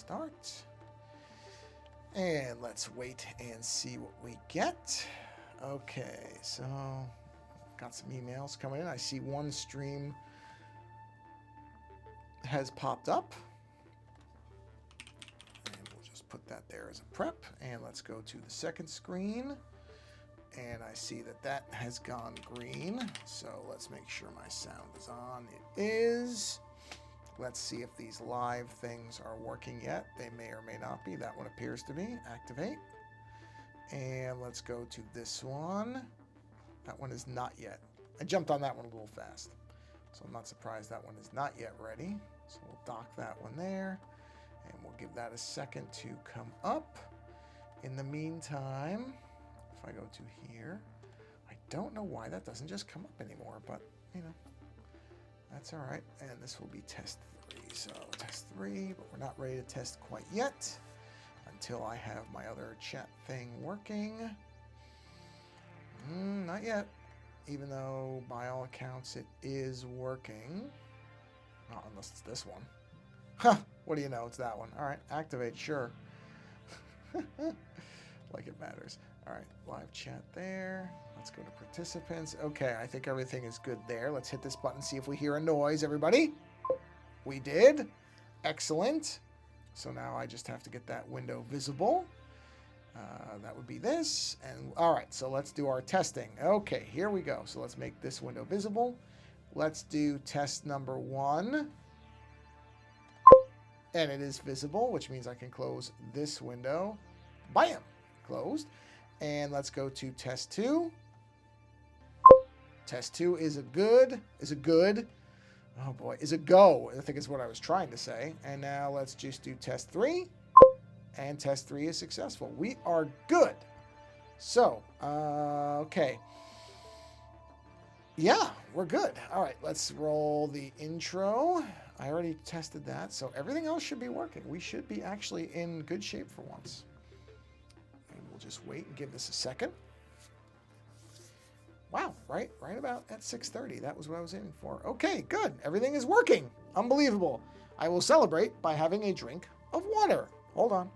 start. And let's wait and see what we get. Okay, so got some emails coming in. I see one stream has popped up. And we'll just put that there as a prep. And let's go to the second screen. And I see that that has gone green. So let's make sure my sound is on. It is. Let's see if these live things are working yet. They may or may not be. That one appears to be. Activate. And let's go to this one. That one is not yet. I jumped on that one a little fast. So I'm not surprised that one is not yet ready. So we'll dock that one there. And we'll give that a second to come up. In the meantime, if I go to here, I don't know why that doesn't just come up anymore, but, you know, that's all right. And this will be test 3. So test 3, but we're not ready to test quite yet until I have my other chat thing working. Not yet, even though by all accounts it is working. Not unless it's this one. Huh, what do you know? It's that one. All right, activate, sure. Like it matters. All right, live chat there. Let's go to participants. Okay, I think everything is good there. Let's hit this button, see if we hear a noise, everybody. We did. Excellent. So now I just have to get that window visible. That would be this. And all right, so let's do our testing. Okay, here we go. So let's make this window visible. Let's do test number 1. And it is visible, which means I can close this window. Bam! Closed. And let's go to test 2. Test 2 is a good. Oh boy, is a go. I think is what I was trying to say. And now let's just do test 3. And test 3 is successful. We are good. So, okay. Yeah, we're good. All right, let's roll the intro. I already tested that, so everything else should be working. We should be actually in good shape for once. And we'll just wait and give this a second. Wow, right about at 6:30. That was what I was aiming for. Okay, good. Everything is working. Unbelievable. I will celebrate by having a drink of water. Hold on.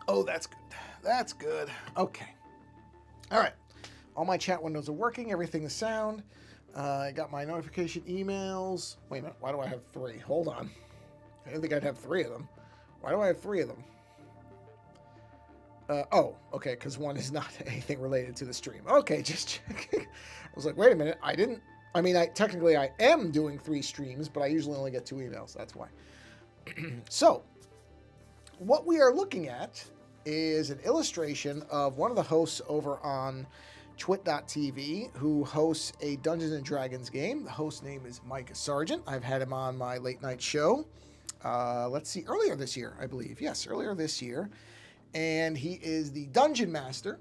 Oh, that's good. That's good. Okay. All right. All my chat windows are working. Everything is sound. I got my notification emails. Wait a minute. Why do I have 3? Hold on. I didn't think I'd have 3 of them. Why do I have 3 of them? Oh, okay, because one is not anything related to the stream. Okay, just checking. I was like, wait a minute. Technically I am doing 3 streams, but I usually only get 2 emails. That's why. So, what we are looking at is an illustration of one of the hosts over on twit.tv who hosts a Dungeons & Dragons game. The host name is Mikah Sargent. I've had him on my late night show. Let's see, earlier this year, I believe. Yes, earlier this year. And he is the Dungeon Master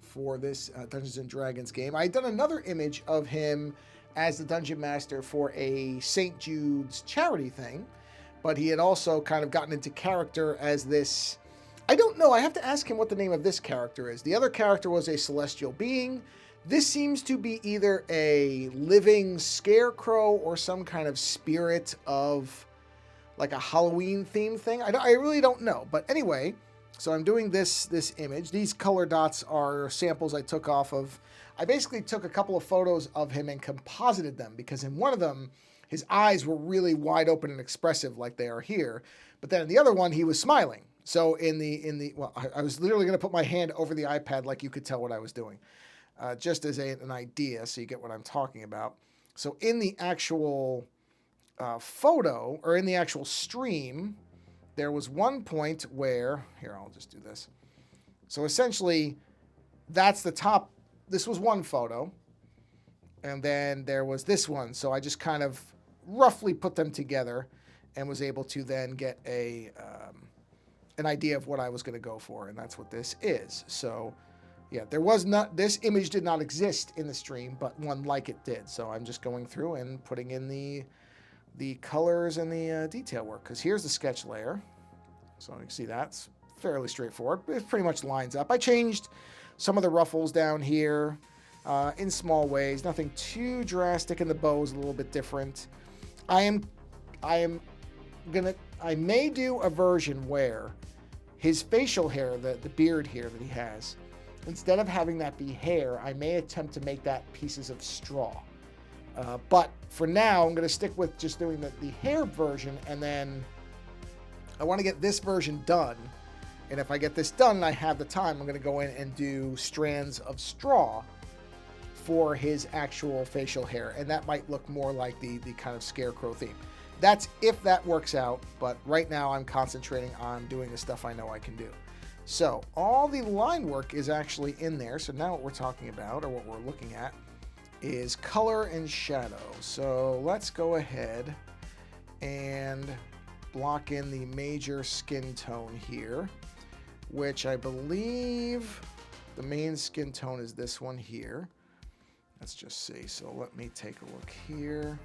for this Dungeons & Dragons game. I had done another image of him as the Dungeon Master for a St. Jude's charity thing, but he had also kind of gotten into character as this... I don't know. I have to ask him what the name of this character is. The other character was a celestial being. This seems to be either a living scarecrow or some kind of spirit of like a Halloween themed thing. I really don't know. But anyway... So I'm doing this image. These color dots are samples I took off of. I basically took a couple of photos of him and composited them because in one of them, his eyes were really wide open and expressive like they are here. But then in the other one, he was smiling. So I was literally going to put my hand over the iPad like you could tell what I was doing. Just as an idea so you get what I'm talking about. So in the actual photo or in the actual stream... There was one point where, here, I'll just do this. So essentially, that's the top. This was one photo. And then there was this one. So I just kind of roughly put them together and was able to then get an idea of what I was going to go for. And that's what this is. So, yeah, this image did not exist in the stream, but one like it did. So I'm just going through and putting in the colors and the detail work, because here's the sketch layer. So you can see that's fairly straightforward. It pretty much lines up. I changed some of the ruffles down here in small ways. Nothing too drastic, and the bow is a little bit different. I may do a version where his facial hair, the beard here that he has, instead of having that be hair, I may attempt to make that pieces of straw. But for now, I'm going to stick with just doing the hair version, and then I want to get this version done. And if I get this done and I have the time, I'm going to go in and do strands of straw for his actual facial hair. And that might look more like the kind of scarecrow theme. That's if that works out, but right now I'm concentrating on doing the stuff I know I can do. So all the line work is actually in there. So now what we're talking about, or what we're looking at, is color and shadow. So let's go ahead and block in the major skin tone here, which I believe the main skin tone is this one here. Let's just see. So let me take a look here.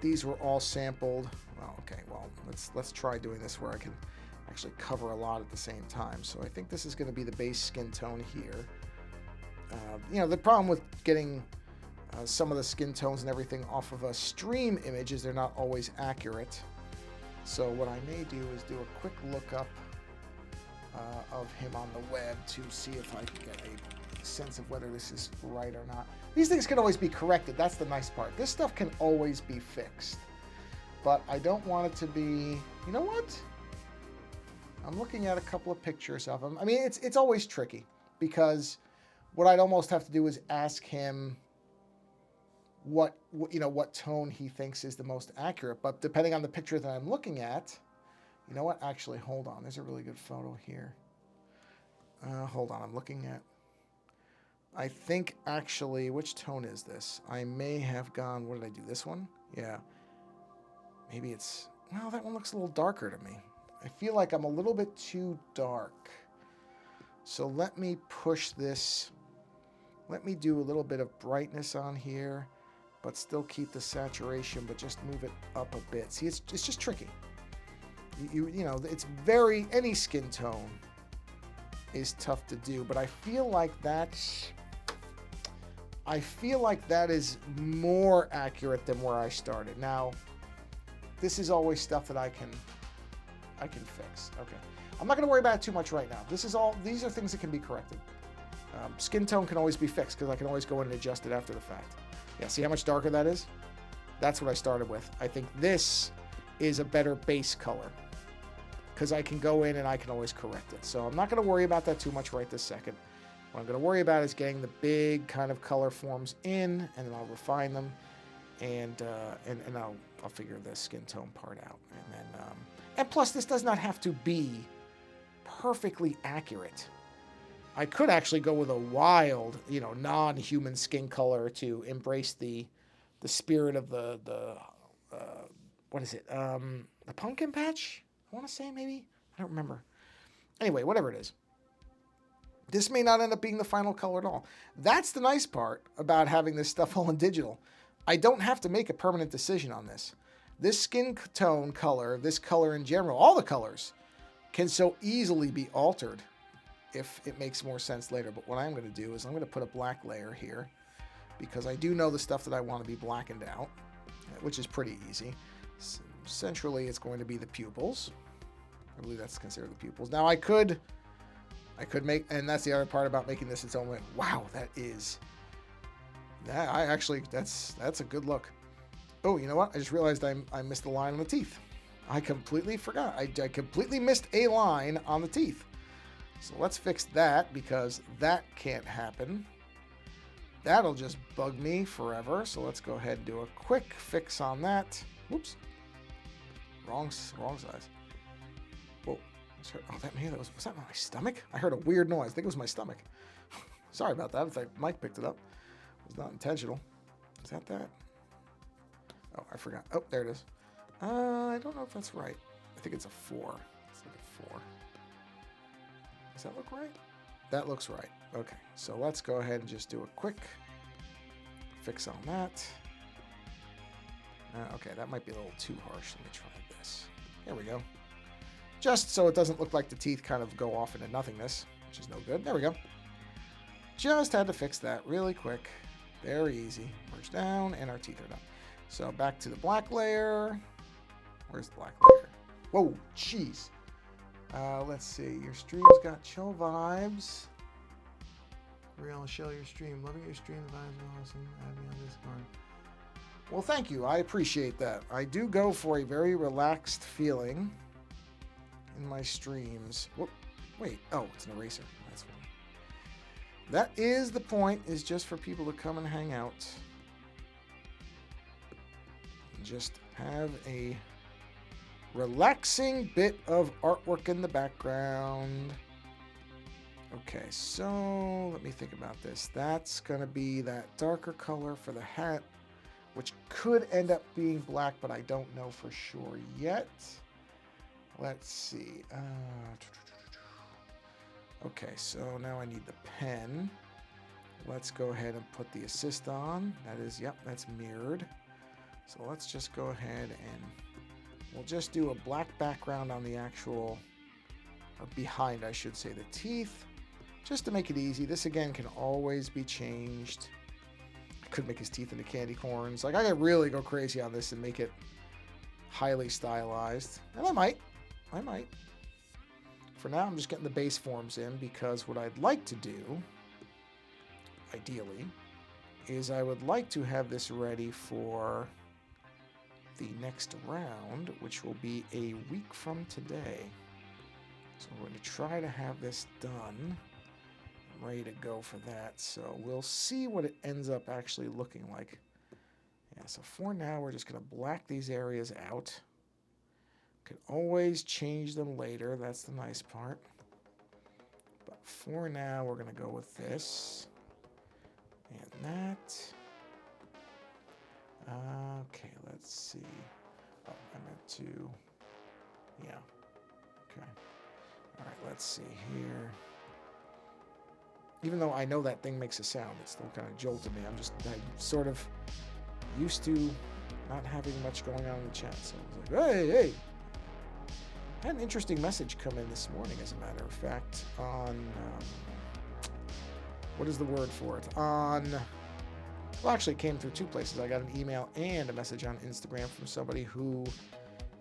These were all sampled. Oh, okay, well, let's try doing this where I can actually cover a lot at the same time. So I think this is going to be the base skin tone here. You know, the problem with getting some of the skin tones and everything off of a stream image is they're not always accurate. So what I may do is do a quick lookup of him on the web to see if I can get a sense of whether this is right or not. These things can always be corrected. That's the nice part. This stuff can always be fixed. But I don't want it to be... You know what? I'm looking at a couple of pictures of him. I mean, it's always tricky because what I'd almost have to do is ask him what tone he thinks is the most accurate. But depending on the picture that I'm looking at, you know what? Actually, hold on. There's a really good photo here. Hold on. I'm looking at... I think, actually, which tone is this? I may have gone... What did I do? This one? Yeah. Maybe it's... Well, that one looks a little darker to me. I feel like I'm a little bit too dark. So let me push this. Let me do a little bit of brightness on here, but still keep the saturation, but just move it up a bit. See, it's just tricky. You know, it's very... Any skin tone is tough to do, but I feel like that's... I feel like that is more accurate than where I started. Now, this is always stuff that I can fix. Okay. I'm not going to worry about it too much right now. These are things that can be corrected. Skin tone can always be fixed because I can always go in and adjust it after the fact. Yeah, see how much darker that is? That's what I started with. I think this is a better base color because I can go in and I can always correct it. So I'm not going to worry about that too much right this second. What I'm going to worry about is getting the big kind of color forms in, and then I'll refine them, and I'll figure the skin tone part out. And then, and plus, this does not have to be perfectly accurate. I could actually go with a wild, non-human skin color to embrace the spirit of the what is it? The pumpkin patch? I want to say maybe. I don't remember. Anyway, whatever it is. This may not end up being the final color at all. That's the nice part about having this stuff all in digital. I don't have to make a permanent decision on this. This skin tone color, this color in general, all the colors, can so easily be altered if it makes more sense later. But what I'm going to do is I'm going to put a black layer here because I do know the stuff that I want to be blackened out, which is pretty easy. Centrally, it's going to be the pupils. I believe that's considered the pupils. Now, I could make, and that's the other part about making this its own way. Wow, that's a good look. Oh, you know what? I just realized I missed the line on the teeth. I completely forgot. I completely missed a line on the teeth. So let's fix that because that can't happen. That'll just bug me forever. So let's go ahead and do a quick fix on that. Whoops. Wrong size. Whoa. Oh, was that my stomach? I heard a weird noise. I think it was my stomach. Sorry about that. If Mike picked it up. It was not intentional. Is that? Oh, I forgot. Oh, there it is. I don't know if that's right. I think it's a 4. It's like a 4. Does that look right? That looks right. Okay, so let's go ahead and just do a quick fix on that. Okay, that might be a little too harsh. Let me try this. There we go. Just so it doesn't look like the teeth kind of go off into nothingness, which is no good. There we go. just had to fix that really quick. Very easy. Merge down, and our teeth are done. So back to the black layer. Where's the black layer? Whoa, jeez. Let's see. Your stream's got chill vibes. Real show your stream. Loving your stream. The vibes are awesome. Add me on Discord. Well, thank you. I appreciate that. I do go for a very relaxed feeling in my streams. Whoop. Wait. Oh, it's an eraser. That's fine. That is the point, is just for people to come and hang out. Just have a relaxing bit of artwork in the background. Okay, so let me think about this. That's going to be that darker color for the hat, which could end up being black, but I don't know for sure yet. Let's see. Okay, so now I need the pen. Let's go ahead and put the assist on. That is, yep, that's mirrored. So let's just go ahead and we'll just do a black background on the actual, or behind, I should say, the teeth, just to make it easy. This, again, can always be changed. I could make his teeth into candy corns. Like, I could really go crazy on this and make it highly stylized. And I might. For now, I'm just getting the base forms in, because what I'd like to do, ideally, is I would like to have this ready for the next round, which will be a week from today. So we're going to try to have this done. I'm ready to go for that. So we'll see what it ends up actually looking like. Yeah, so for now, we're just going to black these areas out. Could always change them later. That's the nice part. But for now, we're going to go with this. And that. Okay, let's see. Oh, I meant to. Yeah. Okay. All right, let's see here. Even though I know that thing makes a sound, it still kind of jolted me. I'm sort of used to not having much going on in the chat. So I was like, hey. I had an interesting message come in this morning, as a matter of fact, on, what is the word for it? Well, actually, it came through two places. I got an email and a message on Instagram from somebody who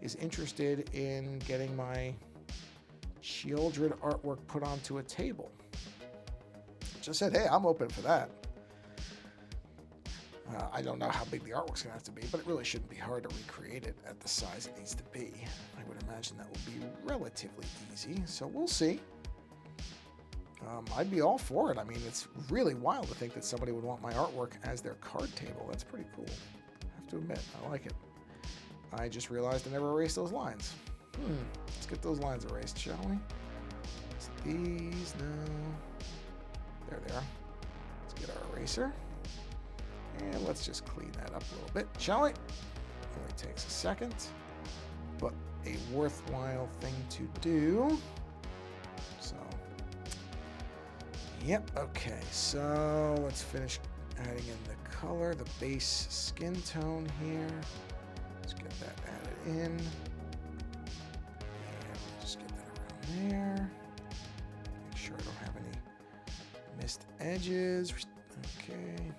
is interested in getting my children artwork put onto a table. Just said, hey, I'm open for that. I don't know how big the artwork's going to have to be, but it really shouldn't be hard to recreate it at the size it needs to be. I would imagine that will be relatively easy, so we'll see. I'd be all for it. I mean, it's really wild to think that somebody would want my artwork as their card table. That's pretty cool. I have to admit, I like it. I just realized I never erased those lines. Let's get those lines erased, shall we? It's these, no. There they are. Let's get our eraser. And let's just clean that up a little bit, shall we? Only takes a second, but a worthwhile thing to do. So, yep, okay. So let's finish adding in the color, the base skin tone here. Let's get that added in. And just get that around there. Make sure I don't have any missed edges. Okay.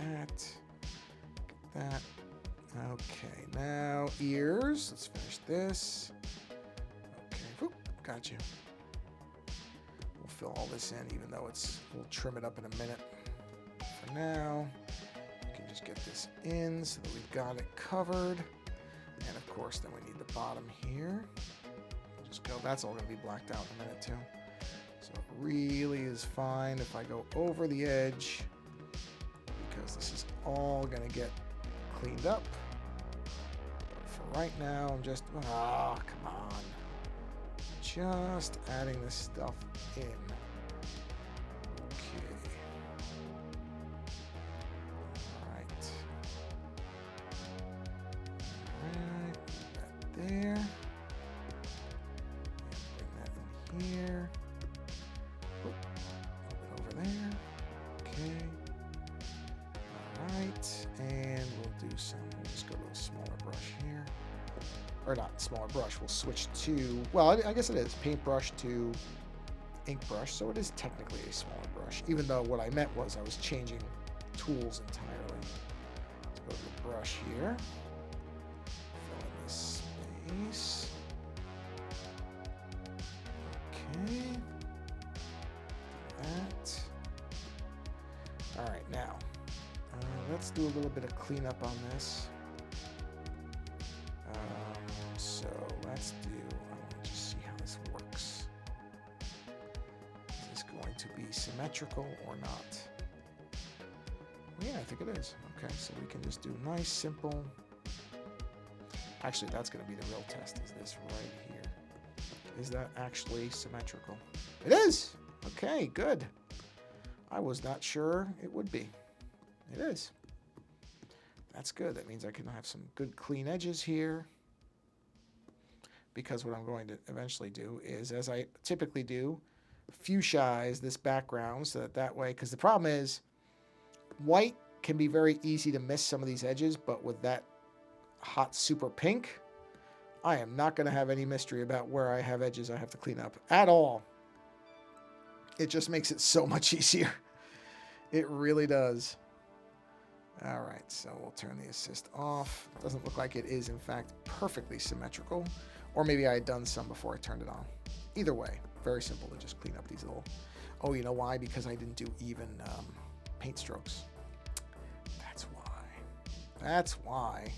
Get that. Okay, now ears. Let's finish this. Okay, whoop, got you. We'll fill all this in, even though we'll trim it up in a minute. For now, we can just get this in so that we've got it covered. And of course, then we need the bottom here. Just go, that's all gonna be blacked out in a minute too. So it really is fine if I go over the edge, because this is all going to get cleaned up. But for right now, I'm just, come on. Just adding this stuff in. Okay. Alright. Alright, put that there. And bring that in here. Oop, over there. Okay. Alright, and we'll just go to a smaller brush here. Or not smaller brush, we'll switch to, well, I guess it is, paintbrush to ink brush, so it is technically a smaller brush, even though what I meant was I was changing tools entirely. Let's go to the brush here. Fill in this space. Okay. Do that. All right, now let's do a little bit of cleanup on this. So let's do, I want to just see how this works. Is this going to be symmetrical or not? Yeah, I think it is. Okay, so we can just do nice, simple. Actually, that's going to be the real test, is this right here. Is that actually symmetrical? It is! Okay, good. I was not sure it would be. It is. That's good. That means I can have some good clean edges here. Because what I'm going to eventually do is, as I typically do, fuchsize this background so that way, because the problem is, white can be very easy to miss some of these edges, but with that hot super pink, I am not going to have any mystery about where I have edges I have to clean up at all. It just makes it so much easier. It really does. All right, so we'll turn the assist off. It doesn't look like it is, in fact, perfectly symmetrical. Or maybe I had done some before I turned it on. Either way, very simple to just clean up these little... Oh, you know why? Because I didn't do even paint strokes. That's why. That's why.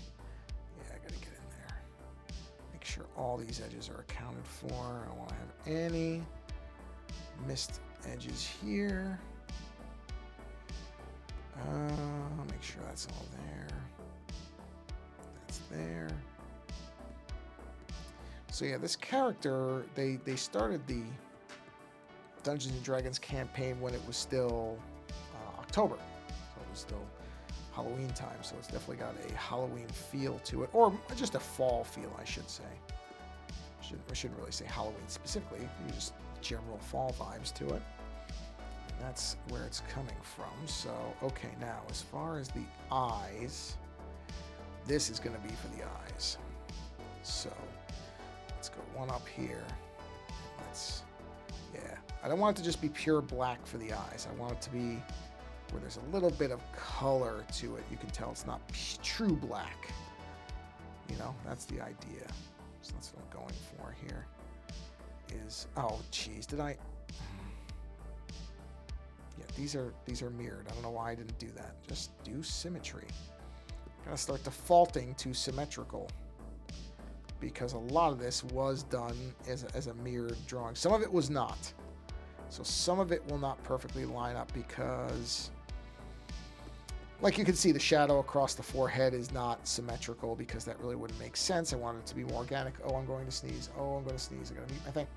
Yeah, I gotta get in there. Make sure all these edges are accounted for. I don't want to have any missed edges here. Make sure that's all there. That's there. So yeah, this character, they started the Dungeons & Dragons campaign when it was still October. So it was still Halloween time, so it's definitely got a Halloween feel to it, or just a fall feel, I should say. I shouldn't really say Halloween specifically, just general fall vibes to it. And that's where it's coming from. So, okay, now as far as the eyes, this is going to be for the eyes. So, let's go one up here. Yeah, I don't want it to just be pure black for the eyes. I want it to be where there's a little bit of color to it. You can tell it's not true black. You know, that's the idea. So that's what I'm going for here. Oh, geez, did I? Yeah, these are mirrored. I don't know why I didn't do that. Just do symmetry. Gotta start defaulting to symmetrical, because a lot of this was done as a mirrored drawing. Some of it was not. So some of it will not perfectly line up because, like you can see, the shadow across the forehead is not symmetrical because that really wouldn't make sense. I wanted it to be more organic. Oh, I'm going to sneeze. Oh, I'm going to sneeze. I gotta mute my thing.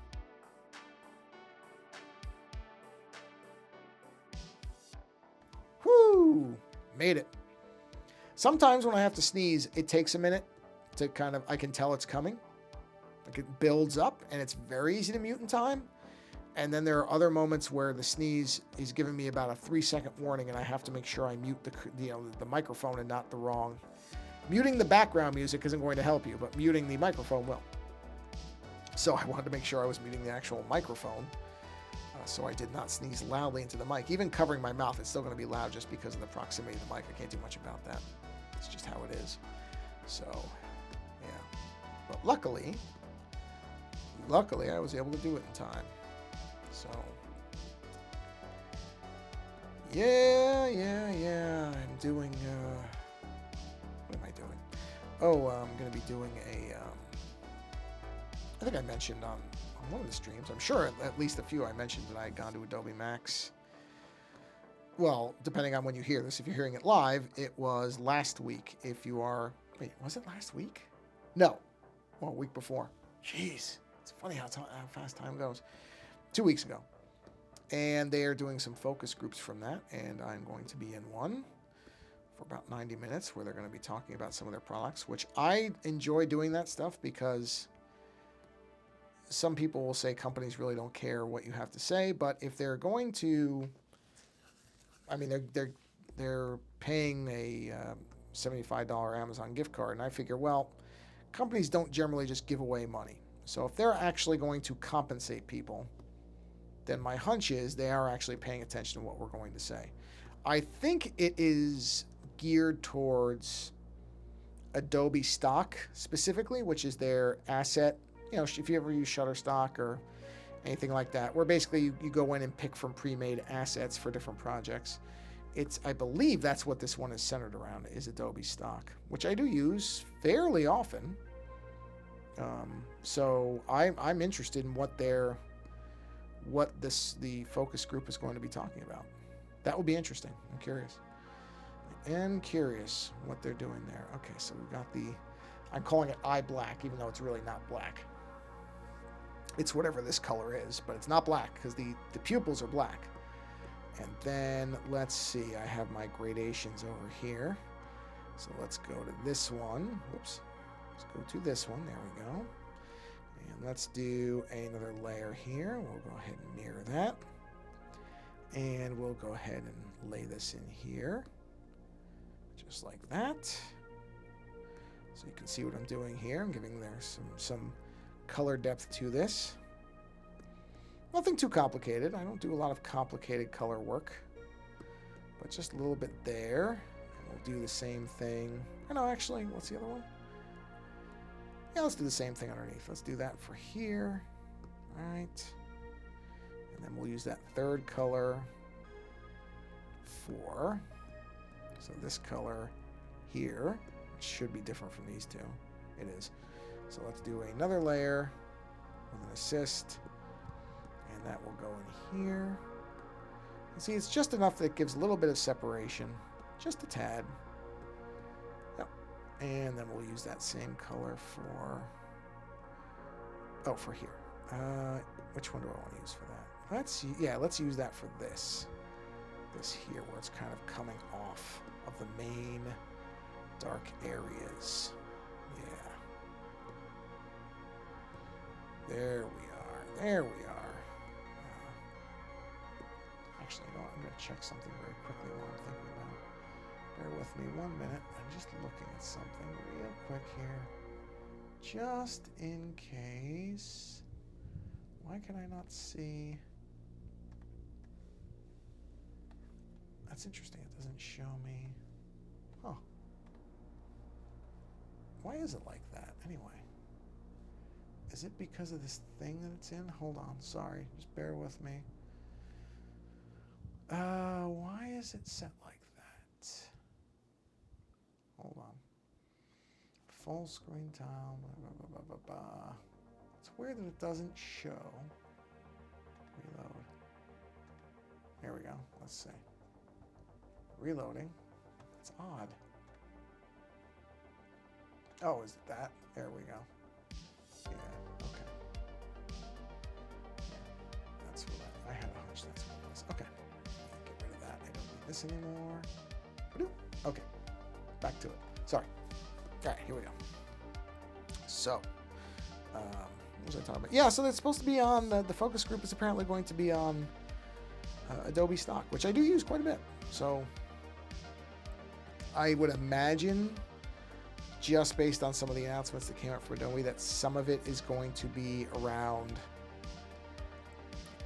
Whoo! Made it. Sometimes when I have to sneeze, it takes a minute to kind of, I can tell it's coming. Like it builds up and it's very easy to mute in time. And then there are other moments where the sneeze is giving me about a 3-second warning and I have to make sure I mute the microphone and not the wrong. Muting the background music isn't going to help you, but muting the microphone will. So I wanted to make sure I was muting the actual microphone. So I did not sneeze loudly into the mic. Even covering my mouth, it's still going to be loud just because of the proximity of the mic. I can't do much about that. It's just how it is. So, yeah. But luckily, I was able to do it in time. So, yeah. I'm doing, what am I doing? Oh, I'm going to be doing I think I mentioned on one of the streams, I'm sure at least a few I mentioned that I had gone to Adobe Max. Well, depending on when you hear this, if you're hearing it live, it was last week. If you are, wait, was it last week? No, well, a week before. Jeez, it's funny how fast time goes. 2 weeks ago. And they are doing some focus groups from that, and I'm going to be in one for about 90 minutes where they're going to be talking about some of their products, which I enjoy doing that stuff because some people will say companies really don't care what you have to say, but if they're going to, I mean, they're paying a $75 Amazon gift card, and I figure, well, companies don't generally just give away money. So if they're actually going to compensate people, then my hunch is they are actually paying attention to what we're going to say. I think it is geared towards Adobe Stock specifically, which is their asset. You know, if you ever use Shutterstock or anything like that, where basically you go in and pick from pre-made assets for different projects. I believe that's what this one is centered around, is Adobe Stock, which I do use fairly often. So I'm interested in what the focus group is going to be talking about. That will be interesting. I'm curious. I am curious what they're doing there. Okay, so we've got I'm calling it eye black, even though it's really not black. It's whatever this color is, but it's not black because the pupils are black. And then let's see, I have my gradations over here. So let's go to this one. Whoops. Let's go to this one. There we go. And let's do another layer here. We'll go ahead and mirror that. And we'll go ahead and lay this in here. Just like that. So you can see what I'm doing here. I'm giving there some color depth to this. Nothing too complicated. I don't do a lot of complicated color work. But just a little bit there. And we'll do the same thing. Oh, no, actually, what's the other one? Yeah, let's do the same thing underneath. Let's do that for here. All right. And then we'll use that third color for, so this color here, which should be different from these two. It is. So let's do another layer with an assist. And that will go in here. And see, it's just enough that it gives a little bit of separation. Just a tad. Yep. And then we'll use that same color for here. Which one do I want to use for that? Let's use that for this. This here, where it's kind of coming off of the main dark areas. Yeah. There we are. There we are. Actually, you know what? I'm going to check something very quickly while I'm thinking about it. Bear with me 1 minute. I'm just looking at something real quick here. Just in case. Why can I not see? That's interesting. It doesn't show me. Huh. Why is it like that? Anyway. Is it because of this thing that it's in? Hold on. Sorry. Just bear with me. Why is it set like that? Hold on. Full screen tile. Blah, blah, blah, blah, blah. It's weird that it doesn't show. Reload. There we go. Let's see. Reloading. It's odd. Oh, is it that? There we go. Yeah, okay. That's what I had a hunch that's what it was. Okay. Get rid of that. I don't need this anymore. Okay. Back to it. Sorry. All right, here we go. So, what was I talking about? Yeah, so it's supposed to be on, the focus group is apparently going to be on Adobe Stock, which I do use quite a bit. So, I would imagine, just based on some of the announcements that came out for Adobe, that some of it is going to be around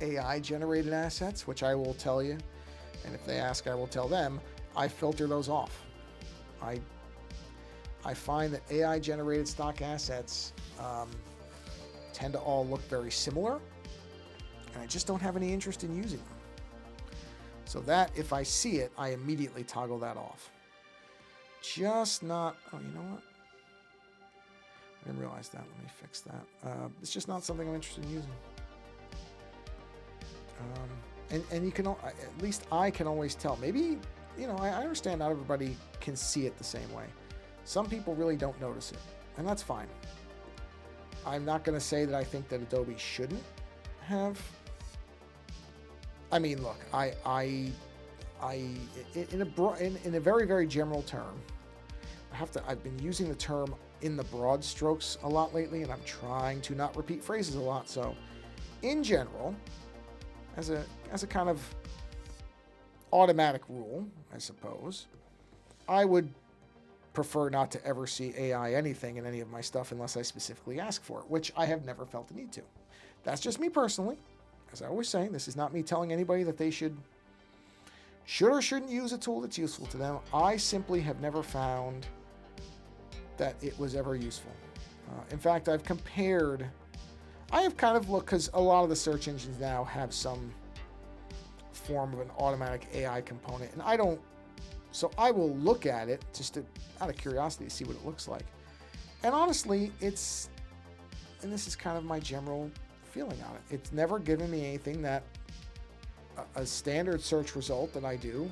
AI-generated assets, which I will tell you. And if they ask, I will tell them. I filter those off. I find that AI-generated stock assets tend to all look very similar, and I just don't have any interest in using them. So that, if I see it, I immediately toggle that off. Just not... Oh, you know what? I didn't realize that. Let me fix that. It's just not something I'm interested in using. And you can... At least I can always tell. Maybe, you know, I understand not everybody can see it the same way. Some people really don't notice it, and that's fine. I'm not going to say that I think that Adobe shouldn't have... I mean, look, in a very, very general term, I've been using the term in the broad strokes a lot lately, and I'm trying to not repeat phrases a lot. So, in general, as a kind of automatic rule, I suppose, I would prefer not to ever see AI anything in any of my stuff unless I specifically ask for it, which I have never felt the need to. That's just me personally. as I always say, this is not me telling anybody that they should or shouldn't use a tool that's useful to them. I simply have never found that it was ever useful. In fact, I have kind of looked, because a lot of the search engines now have some form of an automatic AI component, and so I will look at it just out of curiosity to see what it looks like. And honestly, and this is kind of my general feeling on it, it's never given me anything that a standard search result that I do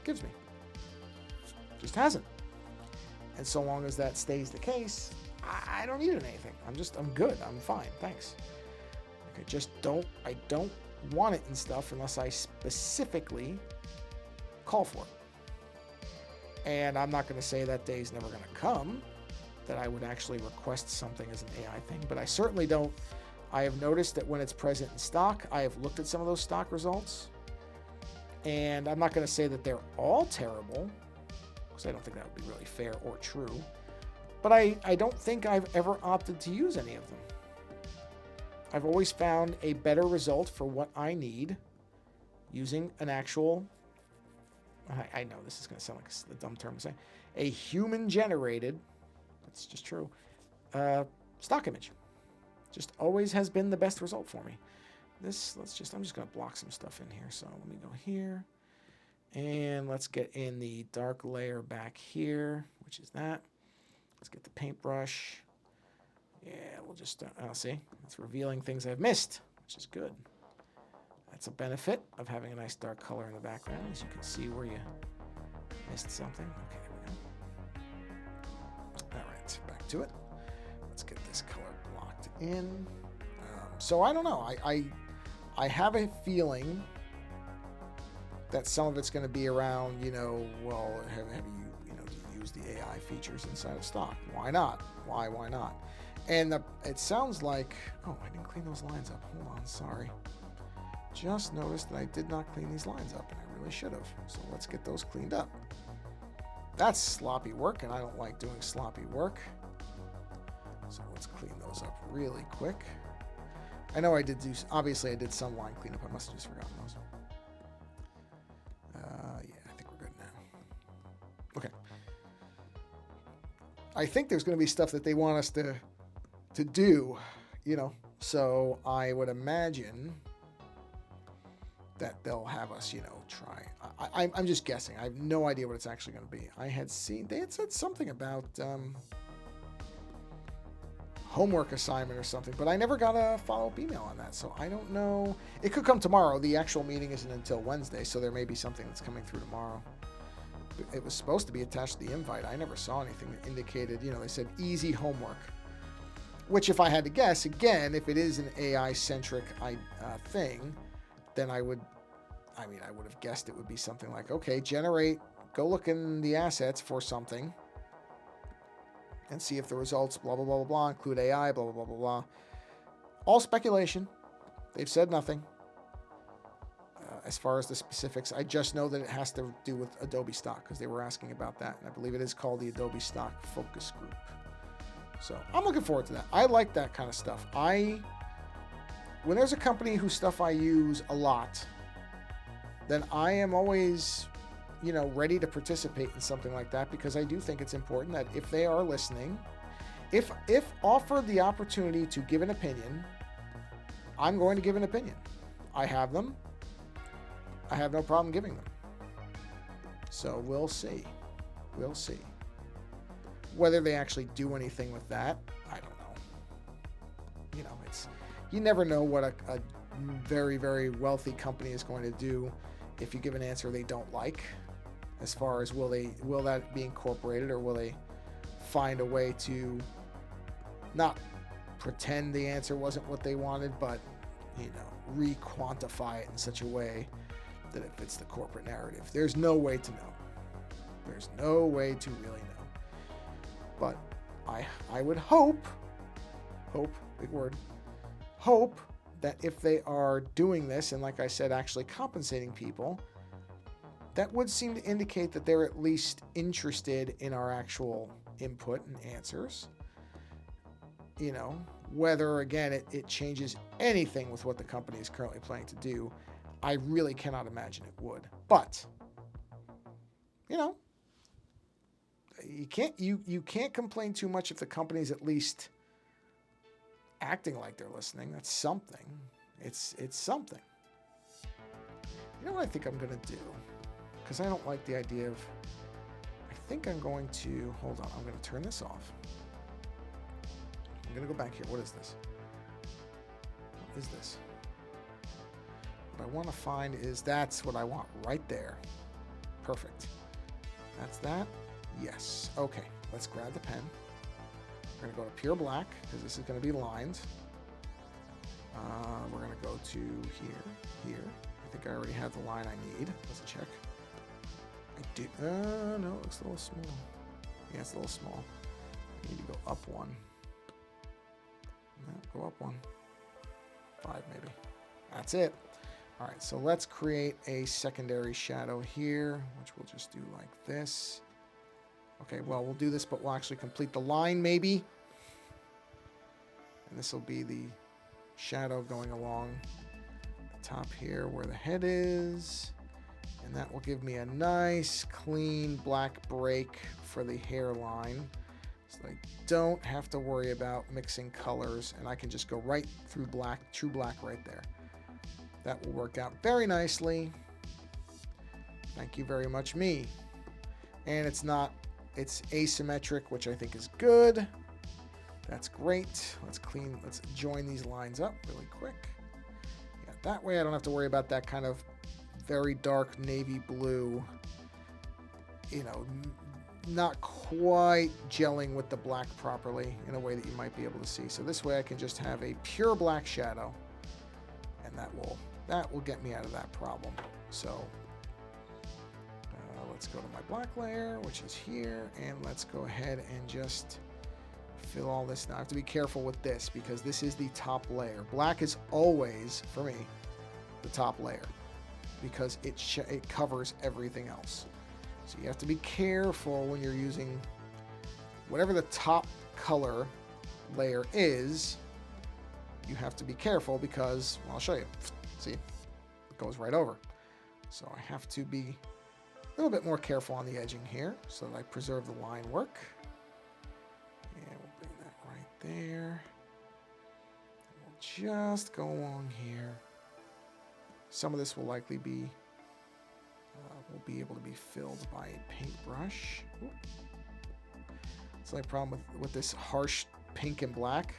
gives me. Just hasn't. And so long as that stays the case, I don't need it in anything. I'm good. I'm fine. Thanks. Like I don't want it in stuff unless I specifically call for it. And I'm not going to say that day's never going to come that I would actually request something as an AI thing, but I certainly don't. I have noticed that when it's present in stock, I have looked at some of those stock results, and I'm not going to say that they're all terrible, because I don't think that would be really fair or true, but I don't think I've ever opted to use any of them. I've always found a better result for what I need using an actual, I know this is going to sound like a dumb term to say, a human-generated, that's just true, stock image. Just always has been the best result for me. I'm just going to block some stuff in here. So let me go here, and let's get in the dark layer back here, which is that. Let's get the paintbrush. Yeah, we'll just, see, it's revealing things I've missed, which is good. That's a benefit of having a nice dark color in the background, as you can see where you missed something. Okay, there we go. All right, back to it. Let's get this color blocked in. So I don't know. I have a feeling that some of it's going to be around, well, have you, do you use the AI features inside of stock? Why not? Why not? And it sounds like, I didn't clean those lines up. Hold on, sorry. Just noticed that I did not clean these lines up, and I really should have. So let's get those cleaned up. That's sloppy work, and I don't like doing sloppy work. So let's clean those up really quick. I know obviously I did some line cleanup. I must have just forgotten those. Yeah, I think we're good now. Okay. I think there's going to be stuff that they want us to do, so I would imagine that they'll have us, try. I'm just guessing. I have no idea what it's actually going to be. They had said something about homework assignment or something, but I never got a follow-up email on that, so I don't know. It could come tomorrow. The actual meeting isn't until Wednesday, so there may be something that's coming through tomorrow. It was supposed to be attached to the invite. I never saw anything that indicated, they said easy homework, which if I had to guess, again, if it is an AI-centric thing, then I would have guessed it would be something like, okay, go look in the assets for something and see if the results, blah, blah, blah, blah, blah, include AI, blah, blah, blah, blah, blah. All speculation. They've said nothing. As far as the specifics, I just know that it has to do with Adobe Stock, because they were asking about that, and I believe it is called the Adobe Stock Focus Group. So I'm looking forward to that. I like that kind of stuff. When there's a company whose stuff I use a lot, then I am always, ready to participate in something like that, because I do think it's important that if they are listening, if offered the opportunity to give an opinion, I'm going to give an opinion. I have them. I have no problem giving them. So we'll see. We'll see. Whether they actually do anything with that, I don't know. You never know what a very, very wealthy company is going to do if you give an answer they don't like. As far as will that be incorporated, or will they find a way to not pretend the answer wasn't what they wanted, but re-quantify it in such a way that it fits the corporate narrative. There's no way to know. There's no way to really know. But I would hope, big word, hope that if they are doing this, and like I said, actually compensating people, that would seem to indicate that they're at least interested in our actual input and answers. Whether, again, it changes anything with what the company is currently planning to do, I really cannot imagine it would. But, you know, you can't complain too much if the company's at least acting like they're listening. That's something. It's something. You know what I think I'm going to do? Because I don't like the idea of... I think I'm going to... Hold on. I'm going to turn this off. I'm going to go back here. What is this? What is this? What I want to find is... That's what I want right there. Perfect. That's that. Yes. Okay. Let's grab the pen. We're going to go to pure black because this is going to be lined. We're going to go to here. I think I already have the line I need. Let's check. I do. No, it looks a little small. Yeah, it's a little small. I need to go up one. No, go up one. 5 maybe. That's it. All right, so let's create a secondary shadow here, which we'll just do like this. Okay, well, we'll do this, but we'll actually complete the line maybe. And this will be the shadow going along the top here where the head is. And that will give me a nice, clean black break for the hairline. So I don't have to worry about mixing colors, and I can just go right through black, true black right there. That will work out very nicely. Thank you very much, me. And it's asymmetric, which I think is good. That's great. Let's join these lines up really quick. Yeah, that way I don't have to worry about that kind of very dark navy blue, you know, not quite gelling with the black properly in a way that you might be able to see. So this way I can just have a pure black shadow, and that will get me out of that problem. So let's go to my black layer, which is here, and let's go ahead and just fill all this. Now I have to be careful with this because this is the top layer. Black is always, for me, the top layer because it covers everything else. So you have to be careful when you're using whatever the top color layer is. You have to be careful because, well, I'll show you. See, it goes right over. So I have to be a little bit more careful on the edging here so that I preserve the line work. And we'll bring that right there. And we'll just go along here. Some of this will likely be will be able to be filled by a paintbrush. Ooh. It's the only problem with this harsh pink and black.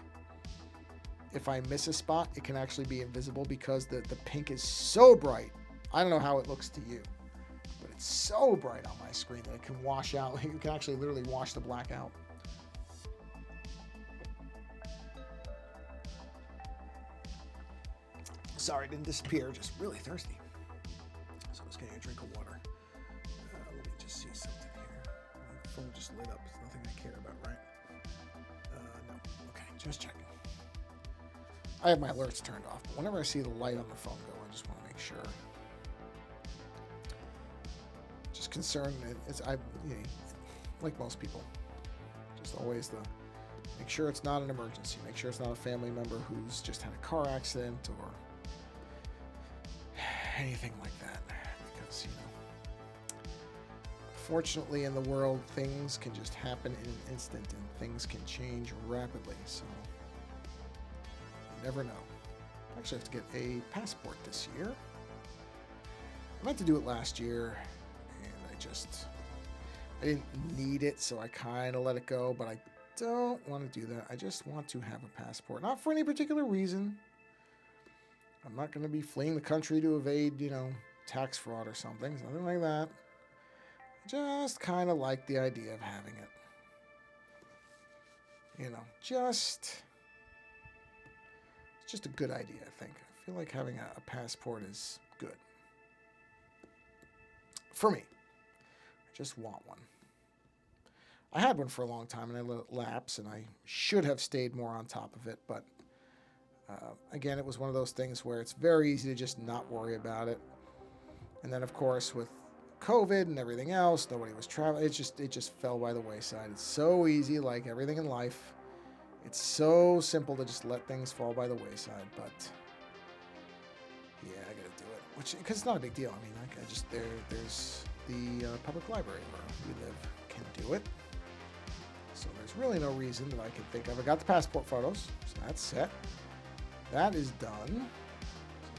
If I miss a spot, it can actually be invisible because the pink is so bright. I don't know how it looks to you, but it's so bright on my screen that it can wash out. You can actually literally wash the black out. Sorry, it didn't disappear. Just really thirsty. So I was getting a drink of water. Let me just see something here. My phone just lit up. There's nothing I care about, right? No. Okay, just checking. I have my alerts turned off, but whenever I see the light on the phone go, I just want to make sure. Just concerned. Like most people, just always make sure it's not an emergency. Make sure it's not a family member who's just had a car accident or anything like that, because fortunately in the world things can just happen in an instant and things can change rapidly, so you never know. I actually have to get a passport this year. I meant to do it last year and I didn't need it, so I kind of let it go, but I don't want to do that. I just want to have a passport, not for any particular reason. I'm not going to be fleeing the country to evade, tax fraud or something. Something like that. Just kind of like the idea of having it. It's just a good idea, I think. I feel like having a passport is good. For me. I just want one. I had one for a long time and I let it lapse, and I should have stayed more on top of it, but again, it was one of those things where it's very easy to just not worry about it. And then, of course, with COVID and everything else, nobody was traveling. It just fell by the wayside. It's so easy, like everything in life. It's so simple to just let things fall by the wayside, but yeah, I gotta do it. Which, because it's not a big deal. I mean, I just there's the public library where we live can do it. So there's really no reason that I can think of. I got the passport photos, so that's set. That is done. So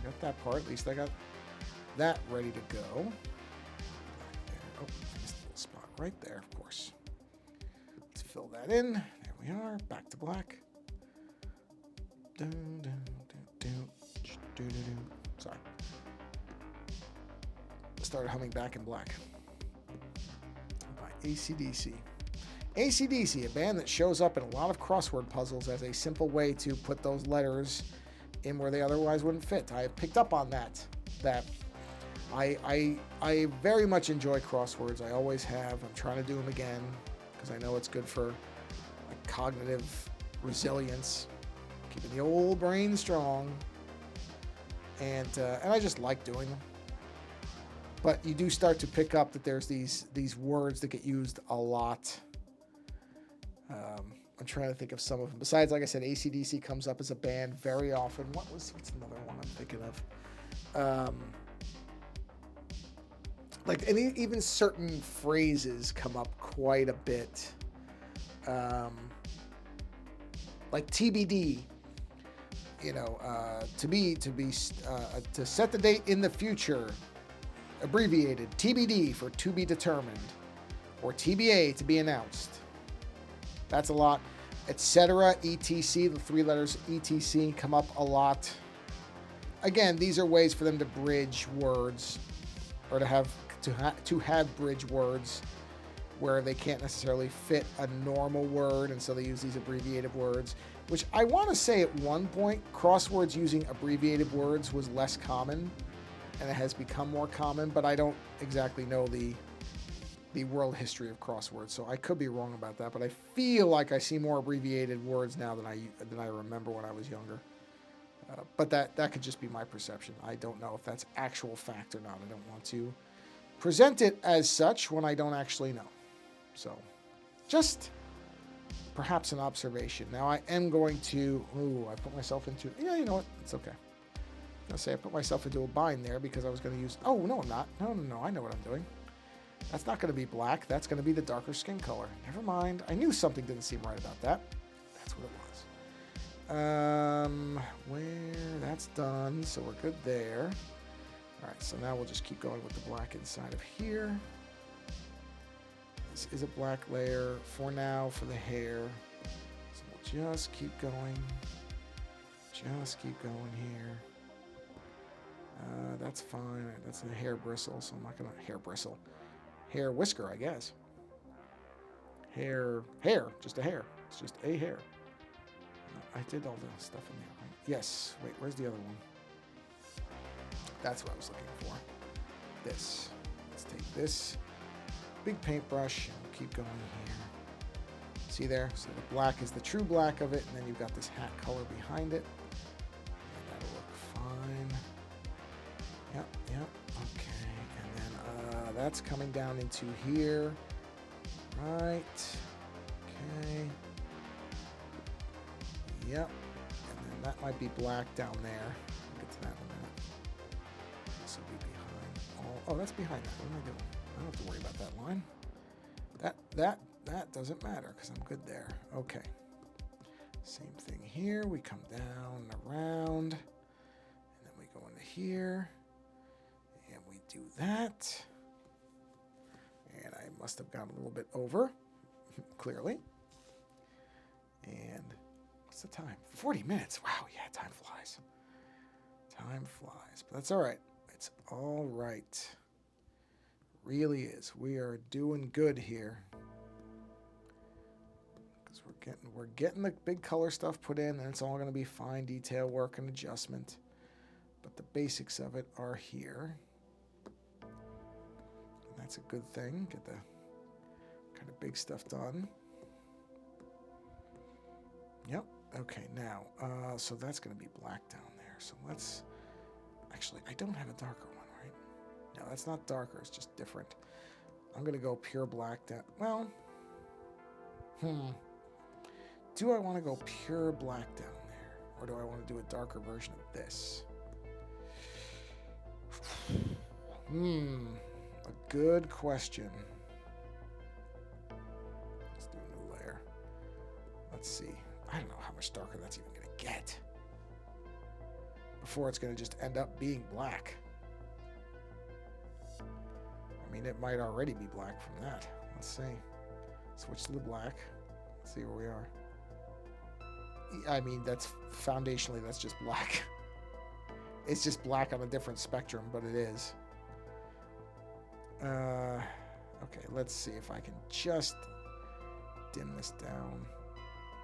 I got that part. At least I got that ready to go. Oh, I missed a little spot right there, of course. Let's fill that in. There we are. Back to black. Sorry. Started humming Back in Black by AC/DC. AC/DC, a band that shows up in a lot of crossword puzzles as a simple way to put those letters in where they otherwise wouldn't fit. I picked up on that. I very much enjoy crosswords. I always have. I'm trying to do them again because I know it's good for like cognitive resilience, keeping the old brain strong, and I just like doing them. But you do start to pick up that there's these words that get used a lot. I'm trying to think of some of them. Besides, like I said, AC/DC comes up as a band very often. What's another one I'm thinking of? And even certain phrases come up quite a bit. Like TBD. You know, to set the date in the future. Abbreviated TBD for to be determined, or TBA to be announced. That's a lot. Etc. ETC, the three letters ETC come up a lot. Again, these are ways for them to bridge words, or to have bridge words where they can't necessarily fit a normal word, and so they use these abbreviated words. Which I want to say at one point, crosswords using abbreviated words was less common. And it has become more common, but I don't exactly know the world history of crosswords, so I could be wrong about that. But I feel like I see more abbreviated words now than I remember when I was younger. But that could just be my perception. I don't know if that's actual fact or not. I don't want to present it as such when I don't actually know. So, just perhaps an observation. Now I am going to. I put myself into. Yeah, you know what? It's okay. I say I put myself into a bind there because I was going to use... Oh, no, I'm not. No. I know what I'm doing. That's not going to be black. That's going to be the darker skin color. Never mind. I knew something didn't seem right about that. That's what it was. Where... That's done, so we're good there. All right, so now we'll just keep going with the black inside of here. This is a black layer for now for the hair. So we'll just keep going. Just keep going here. That's fine. That's a hair bristle, so I'm not going to... Hair whisker, I guess. Hair. Just a hair. It's just a hair. I did all the stuff in there, right? Yes. Wait, where's the other one? That's what I was looking for. This. Let's take this big paintbrush and we'll keep going here. See there? So the black is the true black of it, and then you've got this hat color behind it. And that'll look fine. Yep, okay, and then that's coming down into here, right, okay, yep, and then that might be black down there. We'll get to that in a minute. This will be behind all... Oh, that's behind that. What am I doing? I don't have to worry about that line. That doesn't matter because I'm good there. Okay, same thing here. We come down and around, and then we go into here. Do that, and I must have gone a little bit over, clearly. And what's the time? 40 minutes. Wow, yeah, time flies. Time flies, but that's all right. It's all right. Really is. We are doing good here because we're getting the big color stuff put in, and it's all going to be fine detail work and adjustment. But the basics of it are here. That's a good thing. Get the kind of big stuff done. Yep. Okay, now, so that's going to be black down there. So let's... Actually, I don't have a darker one, right? No, that's not darker. It's just different. I'm going to go pure black down. Well, do I want to go pure black down there? Or do I want to do a darker version of this? A good question. Let's do a new layer. Let's see. I don't know how much darker that's even going to get before it's going to just end up being black. I mean, it might already be black from that. Let's see. Switch to the black. Let's see where we are. I mean, that's foundationally, that's just black. It's just black on a different spectrum, but it is. Okay, let's see if I can just dim this down.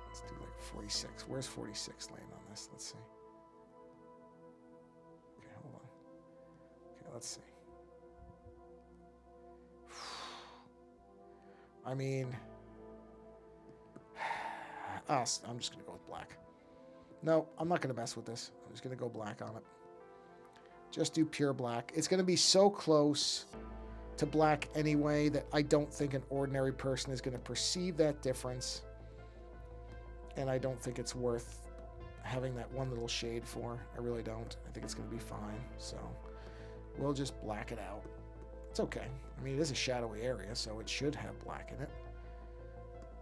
Let's do like 46. Where's 46 laying on this? Let's see. Okay, hold on. Okay, let's see. I mean, I'm just going to go with black. No, I'm not going to mess with this. I'm just going to go black on it. Just do pure black. It's going to be so close to black anyway that I don't think an ordinary person is going to perceive that difference. And I don't think it's worth having that one little shade for. I really don't. I think it's going to be fine. So we'll just black it out. It's okay. I mean, it is a shadowy area, so it should have black in it.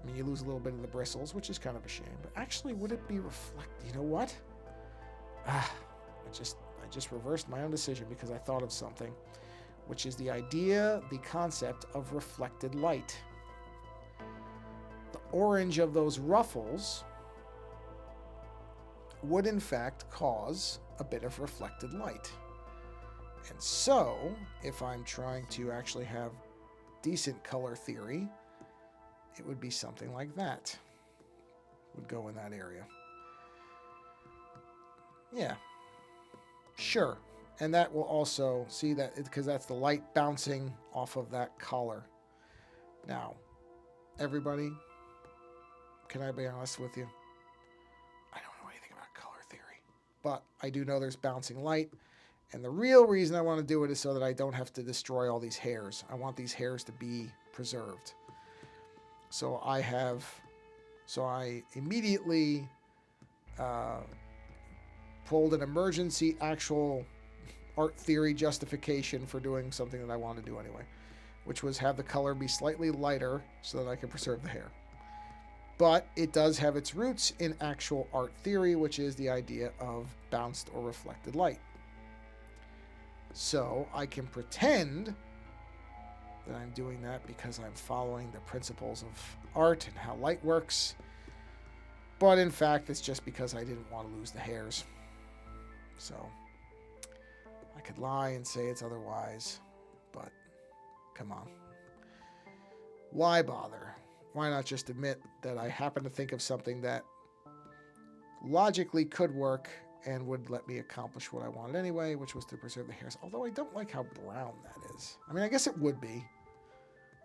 I mean, you lose a little bit of the bristles, which is kind of a shame. But actually, would it be reflected? You know what? I just reversed my own decision because I thought of something, which is the idea, the concept of reflected light. The orange of those ruffles would, in fact, cause a bit of reflected light. And so, if I'm trying to actually have decent color theory, it would be something like that. Would go in that area. Yeah. Sure. And that will also, see that, because that's the light bouncing off of that collar. Now, everybody, can I be honest with you? I don't know anything about color theory. But I do know there's bouncing light. And the real reason I want to do it is so that I don't have to destroy all these hairs. I want these hairs to be preserved. So I immediately pulled an emergency actual art theory justification for doing something that I want to do anyway, which was have the color be slightly lighter so that I can preserve the hair. But it does have its roots in actual art theory, which is the idea of bounced or reflected light. So I can pretend that I'm doing that because I'm following the principles of art and how light works. But in fact, it's just because I didn't want to lose the hairs. So I could lie and say it's otherwise, but come on. Why bother? Why not just admit that I happen to think of something that logically could work and would let me accomplish what I wanted anyway, which was to preserve the hairs. Although I don't like how brown that is. I mean, I guess it would be.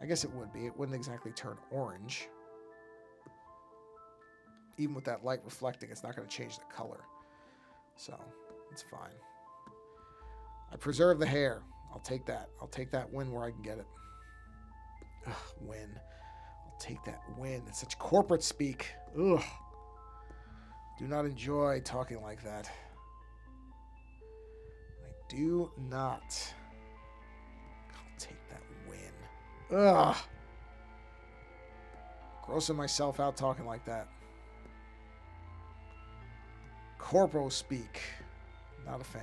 It wouldn't exactly turn orange. Even with that light reflecting, it's not going to change the color. So, it's fine. I preserve the hair. I'll take that. I'll take that win where I can get it. Ugh, win. I'll take that win. It's such corporate speak. Ugh. Do not enjoy talking like that. I do not. I'll take that win. Ugh. Grossing myself out talking like that. Corpo speak. Not a fan.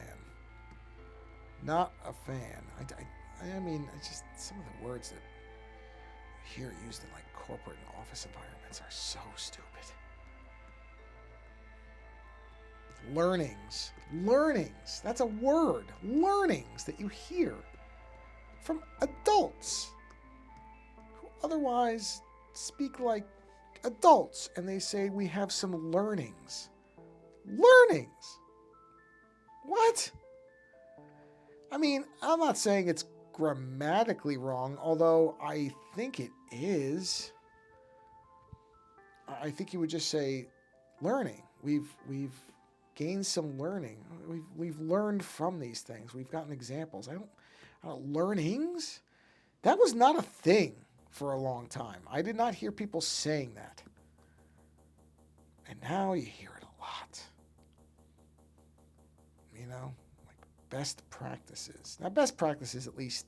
Not a fan. I mean, it's just some of the words that you hear used in like corporate and office environments are so stupid. Learnings. Learnings. That's a word. Learnings that you hear from adults who otherwise speak like adults. And they say, we have some learnings. Learnings? What? I mean, I'm not saying it's grammatically wrong, although I think it is. I think you would just say learning. We've gained some learning. We've learned from these things. We've gotten examples. I don't learnings. That was not a thing for a long time. I did not hear people saying that. And now you hear it a lot. You know, like best practices. Now, best practices at least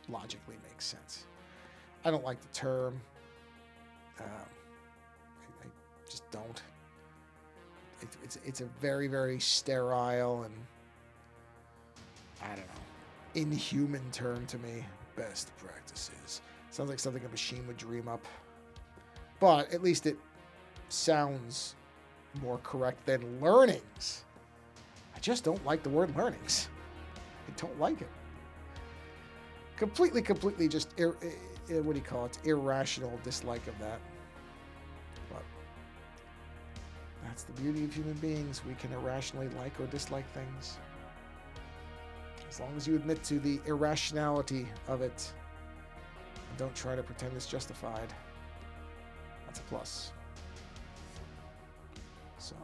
logically makes sense. I don't like the term. I just don't. It's a very, very sterile and, I don't know, inhuman term to me. Best practices. Sounds like something a machine would dream up. But at least it sounds more correct than learnings. I just don't like the word learnings. I don't like it. Completely just, what do you call it? Irrational dislike of that. But that's the beauty of human beings. We can irrationally like or dislike things. As long as you admit to the irrationality of it and don't try to pretend it's justified, that's a plus. So,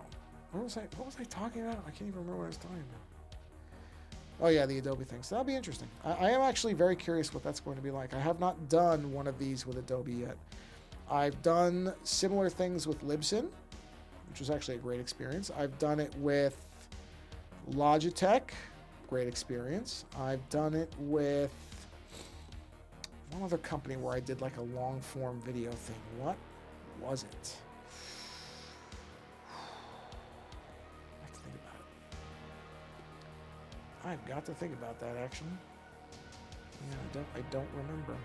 what was I talking about? I can't even remember what I was talking about. Oh yeah, the Adobe thing. So that'll be interesting. I am actually very curious what that's going to be like. I have not done one of these with Adobe yet. I've done similar things with Libsyn, which was actually a great experience. I've done it with Logitech, great experience. I've done it with one other company where I did like a long form video thing. What was it? I have to think about it. I've got to think about that actually. Yeah, I don't remember.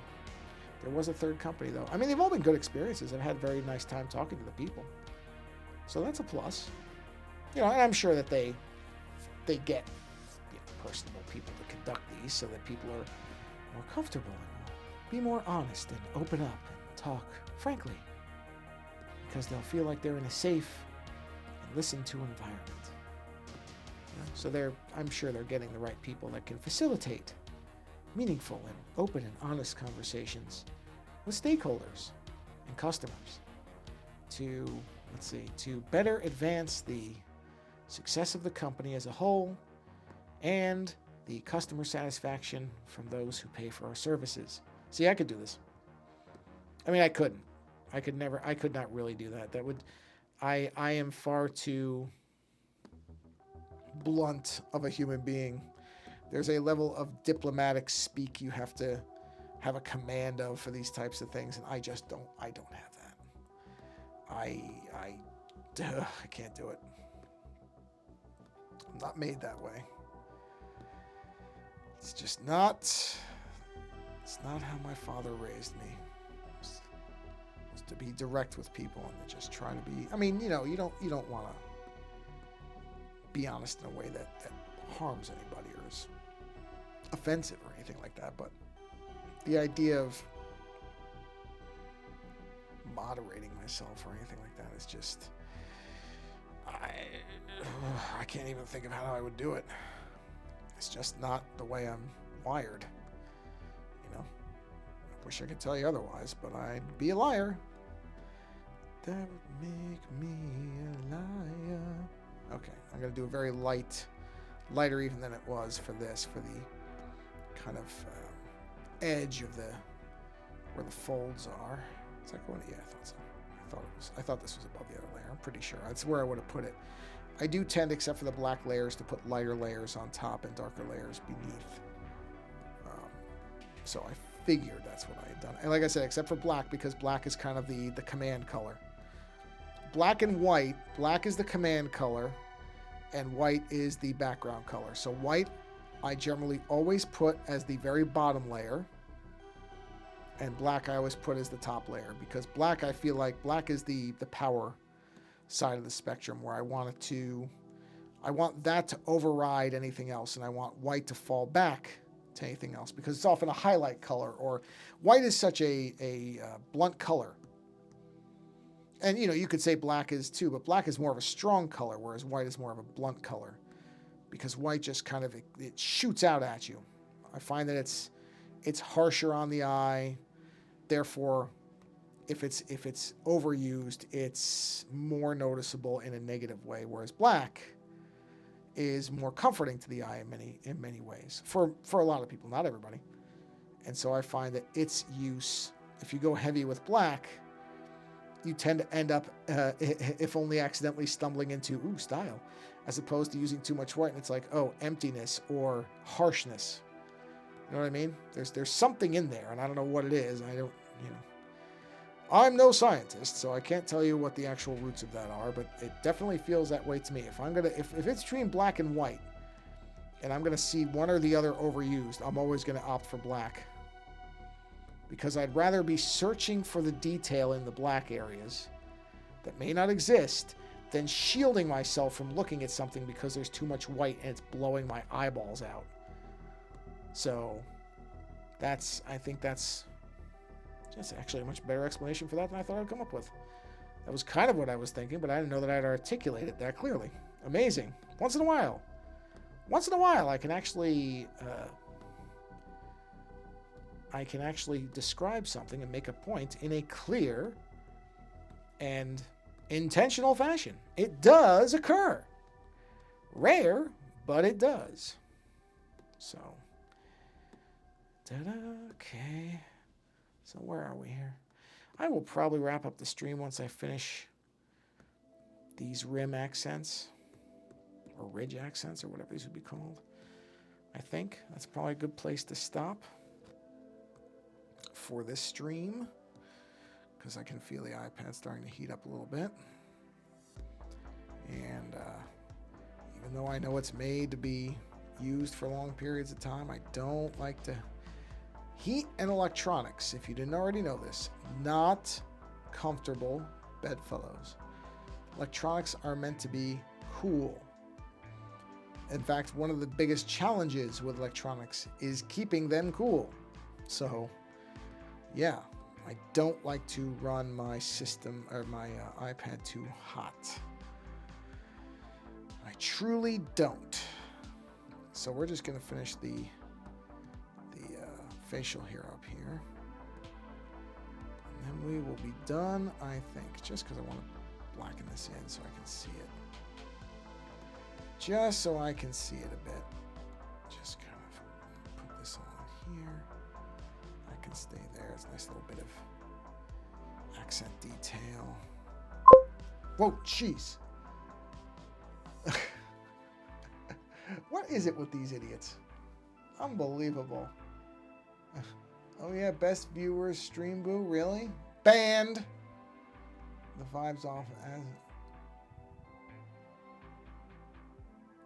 There was a third company though. I mean, they've all been good experiences. I've had a very nice time talking to the people. So that's a plus. You know, and I'm sure that they get personable people to conduct these so that people are more comfortable and be more honest and open up and talk frankly because they'll feel like they're in a safe and listened to environment. You know? So I'm sure they're getting the right people that can facilitate meaningful and open and honest conversations with stakeholders and customers to better advance the success of the company as a whole and the customer satisfaction from those who pay for our services. See, I could do this. I mean, I couldn't. I could not really do that. I am far too blunt of a human being. There's a level of diplomatic speak you have to have a command of for these types of things, and I don't have that. I can't do it. I'm not made that way. It's not how my father raised me. It was to be direct with people and to just try to be, I mean, you don't want to be honest in a way that harms anybody or is offensive or anything like that, but the idea of moderating myself or anything like that is just, I can't even think of how I would do it. It's just not the way I'm wired. You know, I wish I could tell you otherwise, but I'd be a liar. That would make me a liar. Okay, I'm going to do a very lighter even than it was for this, for the kind of edge of where the folds are. Is that going? Yeah, I thought so. I thought this was above the other layer. I'm pretty sure. That's where I would have put it. I do tend, except for the black layers, to put lighter layers on top and darker layers beneath. So I figured that's what I had done. And like I said, except for black, because black is kind of the command color. Black and white, black is the command color, and white is the background color. So white, I generally always put as the very bottom layer, and black I always put as the top layer, because black, I feel like black is the power side of the spectrum where I want that to override anything else, and I want white to fall back to anything else, because it's often a highlight color, or white is such a blunt color. And you could say black is too, but black is more of a strong color, whereas white is more of a blunt color, because white just kind of it shoots out at you. I find that it's harsher on the eye, therefore if it's overused, it's more noticeable in a negative way, whereas black is more comforting to the eye in many ways for a lot of people, not everybody. And so I find that its use, if you go heavy with black, you tend to end up, if only accidentally, stumbling into, ooh, style, as opposed to using too much white. And it's like, oh, emptiness or harshness. You know what I mean? There's something in there, and I don't know what it is. I don't, you know. I'm no scientist, so I can't tell you what the actual roots of that are, but it definitely feels that way to me. If it's between black and white, and I'm gonna see one or the other overused, I'm always gonna opt for black. Because I'd rather be searching for the detail in the black areas that may not exist than shielding myself from looking at something because there's too much white and it's blowing my eyeballs out. So I think that's actually a much better explanation for that than I thought I'd come up with. That was kind of what I was thinking, but I didn't know that I'd articulate it that clearly. Amazing. Once in a while I can actually describe something and make a point in a clear and intentional fashion. It does occur. Rare, but it does. So, okay. So where are we here? I will probably wrap up the stream once I finish these rim accents, or ridge accents, or whatever these would be called. I think that's probably a good place to stop for this stream, because I can feel the iPad starting to heat up a little bit. And even though I know it's made to be used for long periods of time, I don't like to heat and electronics, if you didn't already know this, not comfortable bedfellows. Electronics are meant to be cool. In fact, one of the biggest challenges with electronics is keeping them cool. So, yeah, I don't like to run my system or my iPad too hot. I truly don't. So we're just going to finish the facial hair up here. And then we will be done, I think, just because I want to blacken this in so I can see it. Just so I can see it a bit. Just kind of put this on here. I can stay there. It's a nice little bit of accent detail. Whoa, jeez. What is it with these idiots? Unbelievable. Oh yeah, best viewers, Stream Boo, really? Banned! The vibe's off as...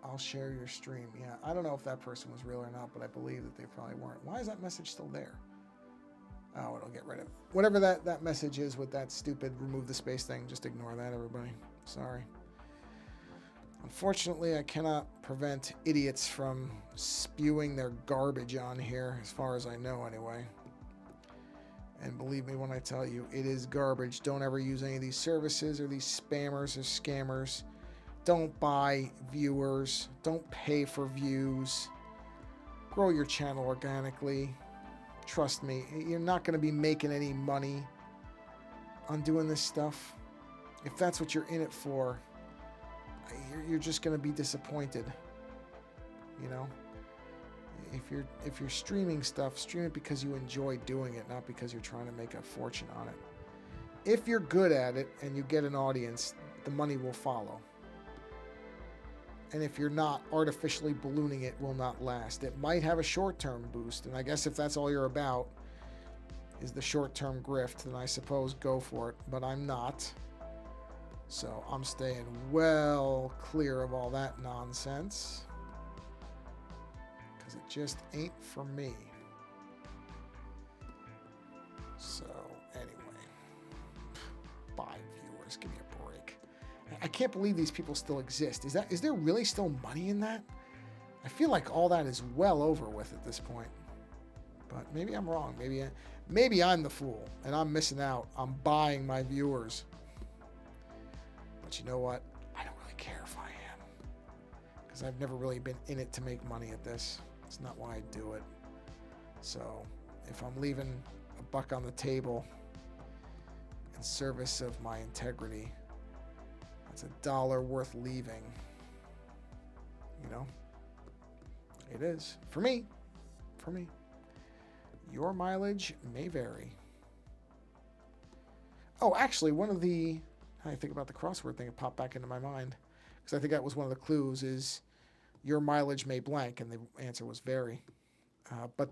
I'll share your stream. Yeah, I don't know if that person was real or not, but I believe that they probably weren't. Why is that message still there? Oh, it'll get rid of it. Whatever that message is with that stupid remove the space thing, just ignore that, everybody. Sorry. Unfortunately, I cannot prevent idiots from spewing their garbage on here, as far as I know anyway. And believe me when I tell you, it is garbage. Don't ever use any of these services or these spammers or scammers. Don't buy viewers. Don't pay for views. Grow your channel organically. Trust me, you're not going to be making any money on doing this stuff. If that's what you're in it for, you're just going to be disappointed. You know? If you're streaming stuff, stream it because you enjoy doing it, not because you're trying to make a fortune on it. If you're good at it and you get an audience, the money will follow. And if you're not, artificially ballooning it will not last. It might have a short-term boost, and I guess if that's all you're about is the short-term grift, then I suppose go for it, but I'm not. So I'm staying well clear of all that nonsense, because it just ain't for me. So anyway, 5 viewers, give me a break. I can't believe these people still exist. Is there really still money in that? I feel like all that is well over with at this point. But maybe I'm wrong. Maybe I'm the fool and I'm missing out. I'm buying my viewers. But you know what? I don't really care if I am, because I've never really been in it to make money at this. It's not why I do it. So if I'm leaving a buck on the table in service of my integrity, that's $1 worth leaving. You know? It is. For me. For me. Your mileage may vary. Oh, actually, I think about the crossword thing, it popped back into my mind. Because I think that was one of the clues is your mileage may blank, and the answer was vary. But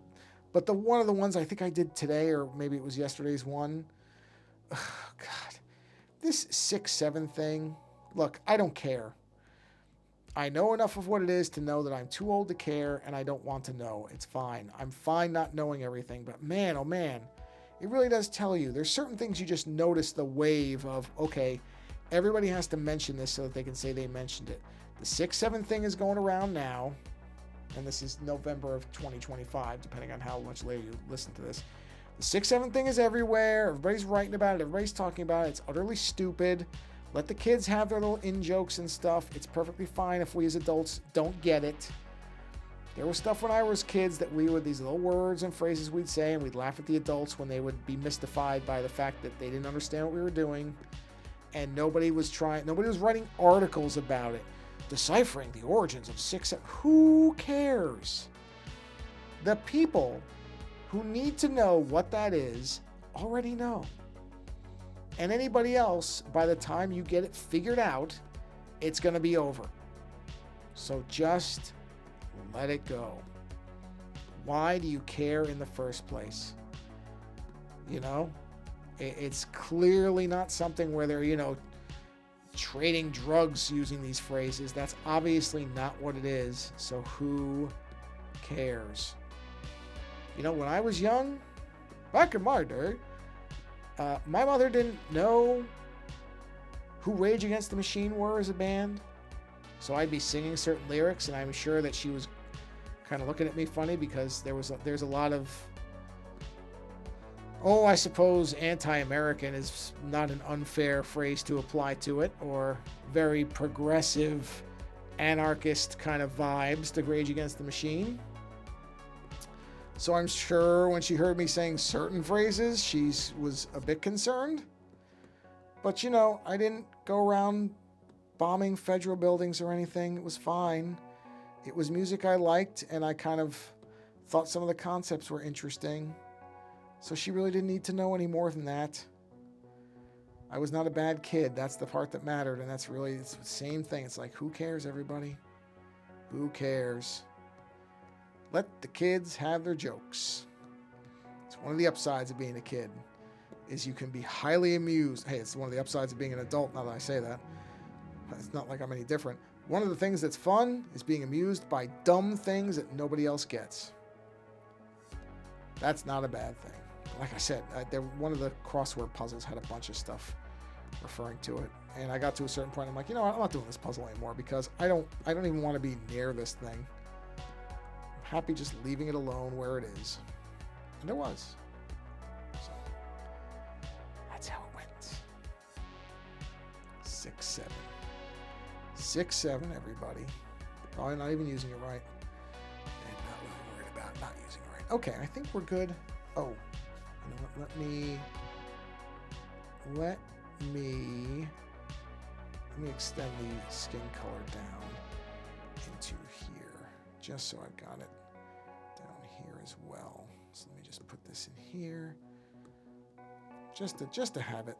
the one of the ones I think I did today, or maybe it was yesterday's one, oh, God, this 6-7 thing, look, I don't care. I know enough of what it is to know that I'm too old to care, and I don't want to know. It's fine. I'm fine not knowing everything, but man, oh man, it really does tell you. There's certain things you just notice the wave of, okay, everybody has to mention this so that they can say they mentioned it. The 6-7 thing is going around now, and this is November of 2025, depending on how much later you listen to this. The 6-7 thing is everywhere. Everybody's writing about it. Everybody's talking about it. It's utterly stupid. Let the kids have their little in-jokes and stuff. It's perfectly fine if we as adults don't get it. There was stuff when I was kids that we would, these little words and phrases we'd say, and we'd laugh at the adults when they would be mystified by the fact that they didn't understand what we were doing. And nobody was writing articles about it. Deciphering the origins of 6-7. Who cares? The people who need to know what that is already know. And anybody else, by the time you get it figured out, it's going to be over. So just let it go. Why do you care in the first place? You know, it's clearly not something where they're, trading drugs using these phrases. That's obviously not what it is. So who cares? When I was young, back in my day, my mother didn't know who Rage Against the Machine were as a band. So I'd be singing certain lyrics, and I'm sure that she was kind of looking at me funny because there's a lot of, I suppose anti-American is not an unfair phrase to apply to it, or very progressive anarchist kind of vibes to Rage Against the Machine. So I'm sure when she heard me saying certain phrases, she was a bit concerned. But, I didn't go around bombing federal buildings or anything. It was fine. It was music I liked, and I kind of thought some of the concepts were interesting. So she really didn't need to know any more than that. I was not a bad kid. That's the part that mattered, and it's the same thing. It's like, who cares, everybody? Who cares? Let the kids have their jokes. It's one of the upsides of being a kid, is you can be highly amused. Hey, it's one of the upsides of being an adult, now that I say that. It's not like I'm any different. One of the things that's fun is being amused by dumb things that nobody else gets. That's not a bad thing. Like I said, one of the crossword puzzles had a bunch of stuff referring to it. And I got to a certain point, I'm like, I'm not doing this puzzle anymore because I don't even want to be near this thing. Happy just leaving it alone where it is. And it was. So that's how it went. 6-7. 6-7, everybody. Probably not even using it right. And not really worried about not using it right. Okay, I think we're good. Oh, you know what? Let me extend the skin color down into here, just so I've got it down here as well. So let me just put this in here, just to have it.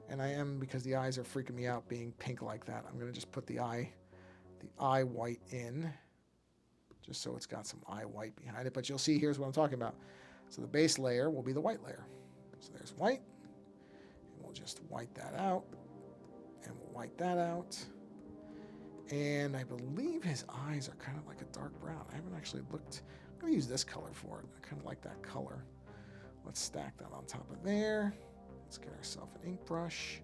And I am, because the eyes are freaking me out being pink like that, I'm gonna just put the eye white in, just so it's got some eye white behind it. But you'll see, here's what I'm talking about. So the base layer will be the white layer. So there's white, and we'll just white that out, and we'll white that out. And I believe his eyes are kind of like a dark brown. I haven't actually looked. I'm going to use this color for it. I kind of like that color. Let's stack that on top of there. Let's get ourselves an ink brush.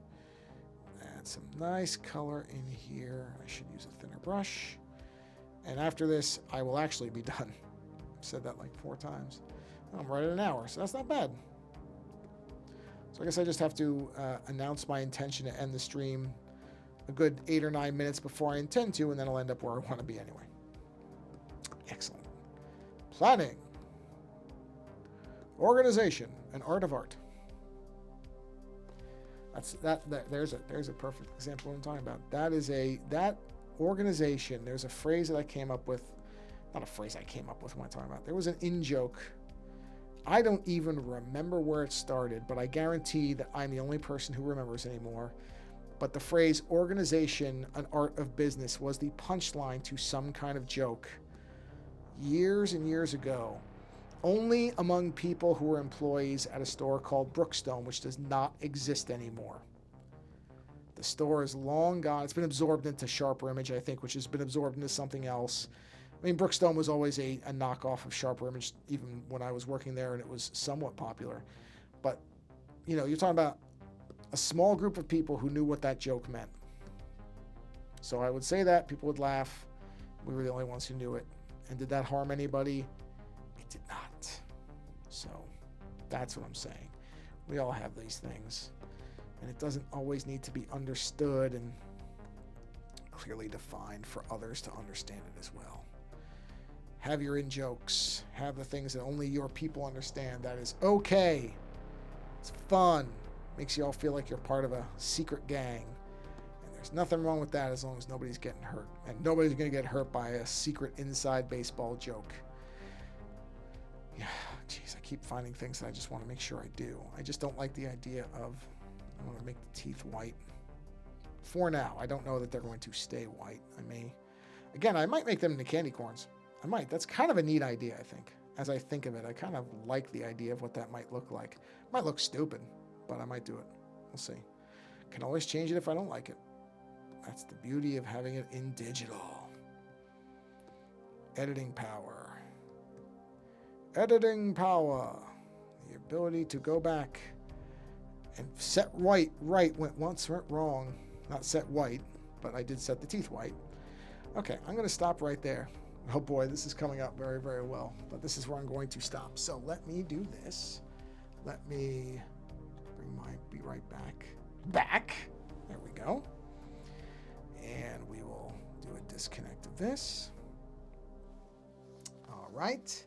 Add some nice color in here. I should use a thinner brush. And after this, I will actually be done. I've said that like 4 times. I'm right at an hour, so that's not bad. So I guess I just have to announce my intention to end the stream a good 8 or 9 minutes before I intend to, and then I'll end up where I want to be anyway. Excellent. Planning. Organization, an art of art. There's a perfect example of what I'm talking about. That organization, there's a phrase that I came up with. Not a phrase I came up with when I'm talking about. There was an in-joke I don't even remember where it started, but I guarantee that I'm the only person who remembers anymore. But the phrase organization, an art of business, was the punchline to some kind of joke years and years ago, only among people who were employees at a store called Brookstone, which does not exist anymore. The store is long gone. It's been absorbed into Sharper Image, I think, which has been absorbed into something else. I mean, Brookstone was always a knockoff of Sharper Image, even when I was working there, and it was somewhat popular. But, you know, you're talking about a small group of people who knew what that joke meant. So I would say that, people would laugh. We were the only ones who knew it. And did that harm anybody? It did not. So that's what I'm saying. We all have these things. And it doesn't always need to be understood and clearly defined for others to understand it as well. Have your in-jokes. Have the things that only your people understand. That is okay. It's fun. Makes you all feel like you're part of a secret gang. And there's nothing wrong with that as long as nobody's getting hurt. And nobody's going to get hurt by a secret inside baseball joke. Yeah, geez, I keep finding things that I just want to make sure I do. I just don't like the idea of, I want to make the teeth white. For now, I don't know that they're going to stay white. I might make them into candy corns. I might. That's kind of a neat idea, I think. As I think of it, I kind of like the idea of what that might look like. It might look stupid, but I might do it. We'll see. Can always change it if I don't like it. That's the beauty of having it in digital. Editing power. Editing power. The ability to go back and set right went wrong. Not set white, but I did set the teeth white. Okay, I'm going to stop right there. Oh boy, this is coming up very, very well. But this is where I'm going to stop. So let me do this. Let me be right back. There we go. And we will do a disconnect of this. All right.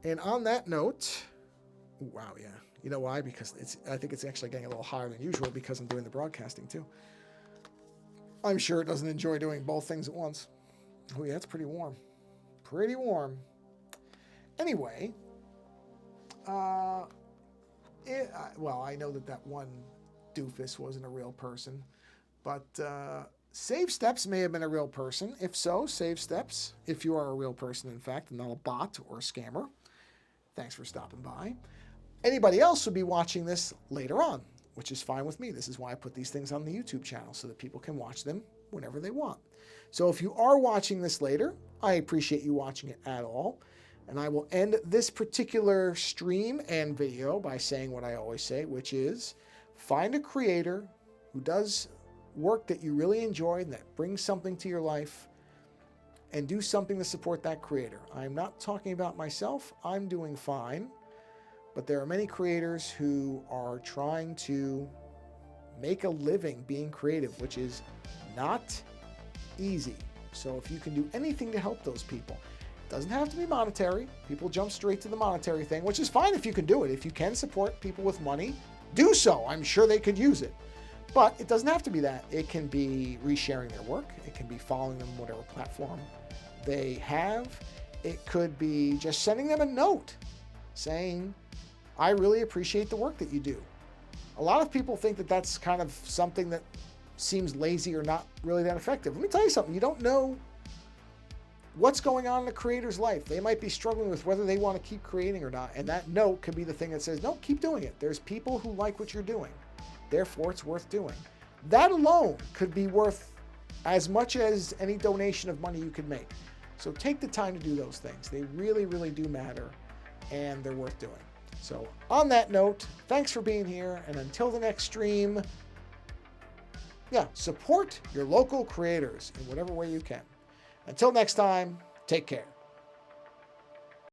And on that note, wow, yeah. You know why? Because I think it's actually getting a little higher than usual because I'm doing the broadcasting too. I'm sure it doesn't enjoy doing both things at once. Oh yeah, it's pretty warm. Pretty warm. Anyway, well, I know that one doofus wasn't a real person, but Save Steps may have been a real person. If so, Save Steps, if you are a real person, in fact, and not a bot or a scammer, thanks for stopping by. Anybody else would be watching this later on, which is fine with me. This is why I put these things on the YouTube channel, so that people can watch them whenever they want. So if you are watching this later, I appreciate you watching it at all. And I will end this particular stream and video by saying what I always say, which is find a creator who does work that you really enjoy and that brings something to your life, and do something to support that creator. I'm not talking about myself. I'm doing fine. But there are many creators who are trying to make a living being creative, which is not easy. So if you can do anything to help those people, it doesn't have to be monetary. People jump straight to the monetary thing, which is fine if you can do it. If you can support people with money, do so. I'm sure they could use it. But it doesn't have to be that. It can be resharing their work. It can be following them on whatever platform they have. It could be just sending them a note saying, I really appreciate the work that you do. A lot of people think that that's kind of something that seems lazy or not really that effective. Let me tell you something. You don't know what's going on in a creator's life. They might be struggling with whether they want to keep creating or not. And that note could be the thing that says, no, keep doing it. There's people who like what you're doing. Therefore, it's worth doing. That alone could be worth as much as any donation of money you could make. So take the time to do those things. They really, really do matter, and they're worth doing. So on that note, thanks for being here. And until the next stream, support your local creators in whatever way you can. Until next time, take care.